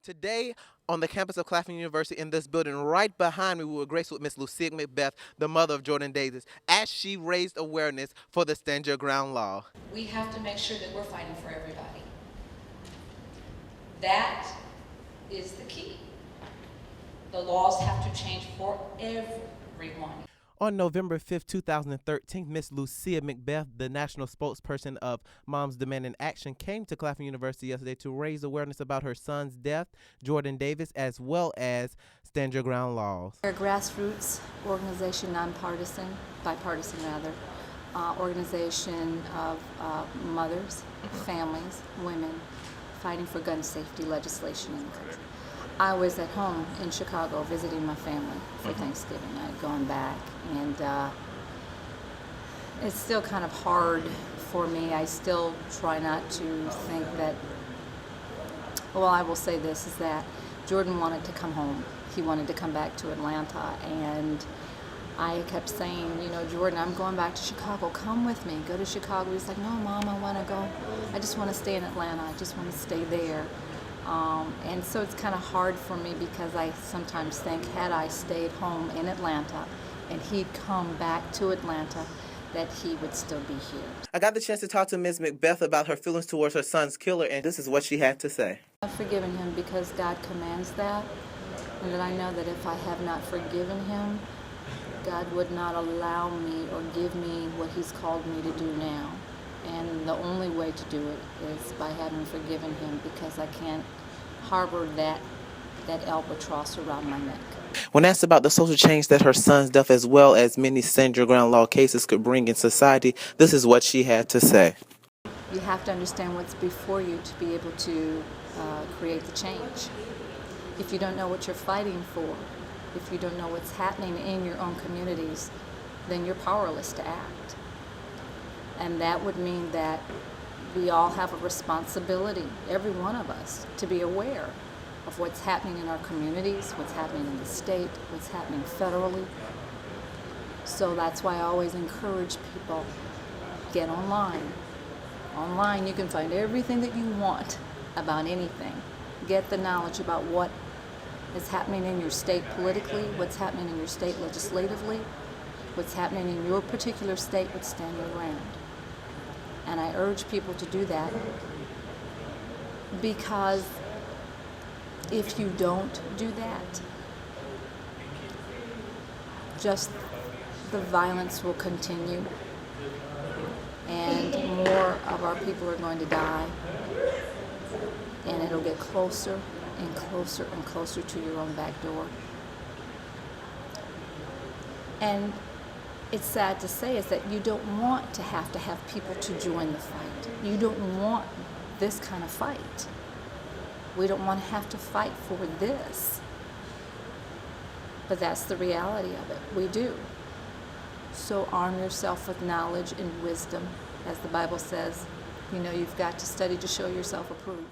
Today, on the campus of Claflin University, in this building right behind me, we were graced with Miss Lucia McBath, the mother of Jordan Davis, as she raised awareness for the Stand Your Ground law. We have to make sure that we're fighting for everybody. That is the key. The laws have to change for everyone. On November 5th, 2013, Miss Lucia McBath, the national spokesperson of Moms Demanding Action, came to Claflin University yesterday to raise awareness about her son's death, Jordan Davis, as well as Stand Your Ground laws. We're a grassroots organization, bipartisan organization of mothers, families, women fighting for gun safety legislation in the country. I was at home in Chicago visiting my family for Thanksgiving. I had gone back, and it's still kind of hard for me. I still try not to think that, well, I will say this, is that Jordan wanted to come home. He wanted to come back to Atlanta, and I kept saying, you know, Jordan, I'm going back to Chicago. Come with me. Go to Chicago. He's like, no, Mom, I want to go. I just want to stay in Atlanta. I just want to stay there. And so it's kind of hard for me because I sometimes think, had I stayed home in Atlanta and he'd come back to Atlanta, that he would still be here. I got the chance to talk to Ms. McBath about her feelings towards her son's killer, and this is what she had to say. I've forgiven him because God commands that, and that I know that if I have not forgiven him, God would not allow me or give me what he's called me to do now. And the only way to do it is by having forgiven him, because I can't harbor that albatross around my neck. When asked about the social change that her son's death, as well as many Stand Your Ground law cases, could bring in society, this is what she had to say. You have to understand what's before you to be able to create the change. If you don't know what you're fighting for, if you don't know what's happening in your own communities, then you're powerless to act. And that would mean that we all have a responsibility, every one of us, to be aware of what's happening in our communities, what's happening in the state, what's happening federally. So that's why I always encourage people, get online. Online you can find everything that you want about anything. Get the knowledge about what is happening in your state politically, what's happening in your state legislatively, what's happening in your particular state with Stand Your Ground. And I urge people to do that, because if you don't do that, just the violence will continue, and more of our people are going to die, and it'll get closer and closer and closer to your own back door. And it's sad to say is that you don't want to have people to join the fight. You don't want this kind of fight. We don't want to have to fight for this. But that's the reality of it. We do. So arm yourself with knowledge and wisdom. As the Bible says, you know, you've got to study to show yourself approved.